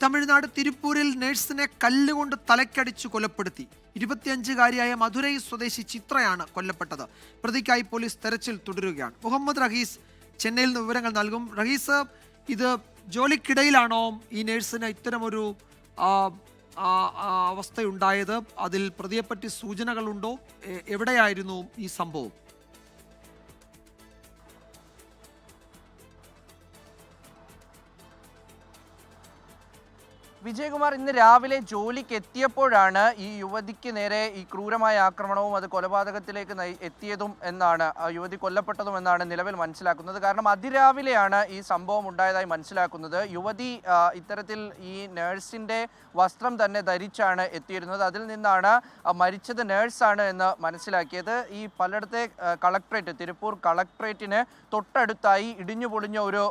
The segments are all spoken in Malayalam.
തമിഴ്നാട് തിരുപ്പൂരിൽ നഴ്സിനെ കല്ലുകൊണ്ട് തലക്കടിച്ചു കൊലപ്പെടുത്തി. 25-കാരിയായ മധുരൈ സ്വദേശി ചിത്രയാണ് കൊല്ലപ്പെട്ടത്. പ്രതിക്കായി പോലീസ് തെരച്ചിൽ തുടരുകയാണ്. മുഹമ്മദ് റഹീസ് ചെന്നൈയിൽ നിന്ന് വിവരങ്ങൾ നൽകും. റഹീസ്, ഇത് ജോലിക്കിടയിലാണോ ഈ നഴ്സിന് ഇത്തരമൊരു അവസ്ഥയുണ്ടായത്? അതിൽ പ്രതിയെപ്പറ്റി സൂചനകളുണ്ടോ? എവിടെയായിരുന്നു ഈ സംഭവം? വിജയകുമാർ, ഇന്ന് രാവിലെ ജോലിക്ക് എത്തിയപ്പോഴാണ് ഈ യുവതിക്ക് നേരെ ഈ ക്രൂരമായ ആക്രമണവും അത് കൊലപാതകത്തിലേക്ക് എത്തിയതും എന്നാണ്, യുവതി കൊല്ലപ്പെട്ടതും എന്നാണ് നിലവിൽ മനസ്സിലാക്കുന്നത്. കാരണം അതിരാവിലെയാണ് ഈ സംഭവം ഉണ്ടായതായി മനസ്സിലാക്കുന്നത്. യുവതി ഇത്തരത്തിൽ ഈ നഴ്സിൻ്റെ വസ്ത്രം തന്നെ ധരിച്ചാണ് എത്തിയിരുന്നത്. അതിൽ നിന്നാണ് മരിച്ചത് നഴ്സാണ് എന്ന് മനസ്സിലാക്കിയത്. ഈ പലയിടത്തെ കളക്ട്രേറ്റ്, തിരുപ്പൂർ കളക്ട്രേറ്റിന് തൊട്ടടുത്തായി ഇടിഞ്ഞു പൊളിഞ്ഞ ഒരു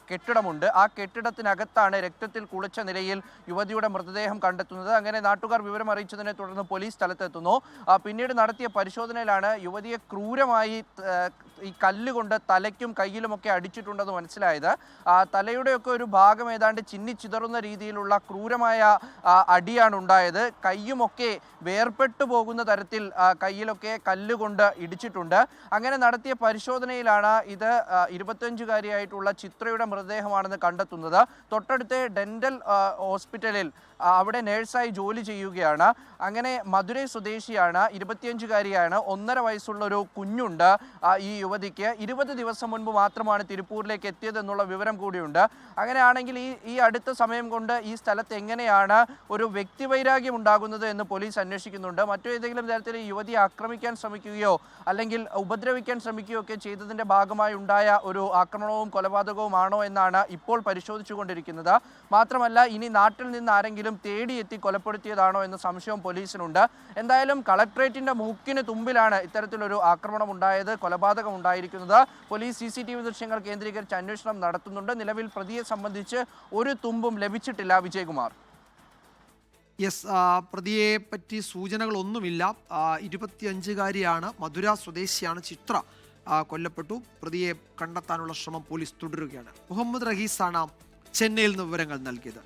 കെട്ടിടമുണ്ട്. ആ കെട്ടിടത്തിനകത്താണ് രക്തത്തിൽ കുളിച്ച നിലയിൽ യുവതിയുടെ മൃതദേഹം കണ്ടെത്തുന്നത്. അങ്ങനെ നാട്ടുകാർ വിവരം അറിയിച്ചതിനെ തുടർന്ന് പോലീസ് സ്ഥലത്തെത്തുന്നു. പിന്നീട് നടത്തിയ പരിശോധനയിലാണ് യുവതിയെ ക്രൂരമായി ഈ കല്ലുകൊണ്ട് തലയ്ക്കും കയ്യിലുമൊക്കെ അടിച്ചിട്ടുണ്ടെന്ന് മനസ്സിലായത്. തലയുടെയൊക്കെ ഒരു ഭാഗം ഏതാണ്ട് ചിന്നിച്ചിതറുന്ന രീതിയിലുള്ള ക്രൂരമായ അടിയാണ് ഉണ്ടായത്. കയ്യുമൊക്കെ വേർപെട്ടു പോകുന്ന തരത്തിൽ കയ്യിലൊക്കെ കല്ലുകൊണ്ട് ഇടിച്ചിട്ടുണ്ട്. അങ്ങനെ നടത്തിയ പരിശോധനയിലാണ് ഇത് 25-കാരിയായിട്ടുള്ള ചിത്രയുടെ മൃതദേഹമാണെന്ന് കണ്ടെത്തുന്നത്. തൊട്ടടുത്ത ഡെന്റൽ ഹോസ്പിറ്റലിൽ അവിടെ നേഴ്സായി ജോലി ചെയ്യുകയാണ്. അങ്ങനെ മധുരൈ സ്വദേശിയാണ്, 25-കാരിയാണ്. 1.5 വയസ്സുള്ളൊരു കുഞ്ഞുണ്ട് ഈ യുവതിക്ക്. 20 ദിവസം മുൻപ് മാത്രമാണ് തിരുപ്പൂരിലേക്ക് എത്തിയതെന്നുള്ള വിവരം കൂടിയുണ്ട്. അങ്ങനെയാണെങ്കിൽ ഈ അടുത്ത സമയം കൊണ്ട് ഈ സ്ഥലത്ത് എങ്ങനെയാണ് ഒരു വ്യക്തിവൈരാഗ്യം ഉണ്ടാകുന്നത് എന്ന് പോലീസ് അന്വേഷിക്കുന്നുണ്ട്. മറ്റേതെങ്കിലും തരത്തിൽ ഈ യുവതിയെ ആക്രമിക്കാൻ ശ്രമിക്കുകയോ അല്ലെങ്കിൽ ഉപദ്രവിക്കാൻ ശ്രമിക്കുകയോ ഒക്കെ ചെയ്തതിൻ്റെ ഭാഗമായി ഉണ്ടായ ഒരു ആക്രമണവും കൊലപാതകവുമാണോ എന്നാണ് ഇപ്പോൾ പരിശോധിച്ചുകൊണ്ടിരിക്കുന്നത്. മാത്രമല്ല, ഇനി നാട്ടിൽ നിന്ന് ആരെങ്കിലും തേടിയെത്തി കൊലപ്പെടുത്തിയതാണോ എന്ന സംശയം പോലീസിനുണ്ട്. എന്തായാലും കളക്ട്രേറ്റിന്റെ മൂക്കിന് തുമ്പിലാണ് ഇത്തരത്തിലൊരു ആക്രമണം ഉണ്ടായത്, കൊലപാതകം ഉണ്ടായിരിക്കുന്നത്. പോലീസ് CCTV ദൃശ്യങ്ങൾ കേന്ദ്രീകരിച്ച് അന്വേഷണം നടത്തുന്നുണ്ട്. നിലവിൽ പ്രതിയെ സംബന്ധിച്ച് ഒരു തുമ്പും ലഭിച്ചിട്ടില്ല. വിജയകുമാർ. പ്രതിയെ പറ്റി സൂചനകളൊന്നുമില്ല. 25-കാരിയാണ്, മധുര സ്വദേശിയാണ് ചിത്ര കൊല്ലപ്പെട്ടു. പ്രതിയെ കണ്ടെത്താനുള്ള ശ്രമം പോലീസ് തുടരുകയാണ്. മുഹമ്മദ് റഹീസാണ് ചെന്നൈയിൽ നിന്ന് വിവരങ്ങൾ നൽകിയത്.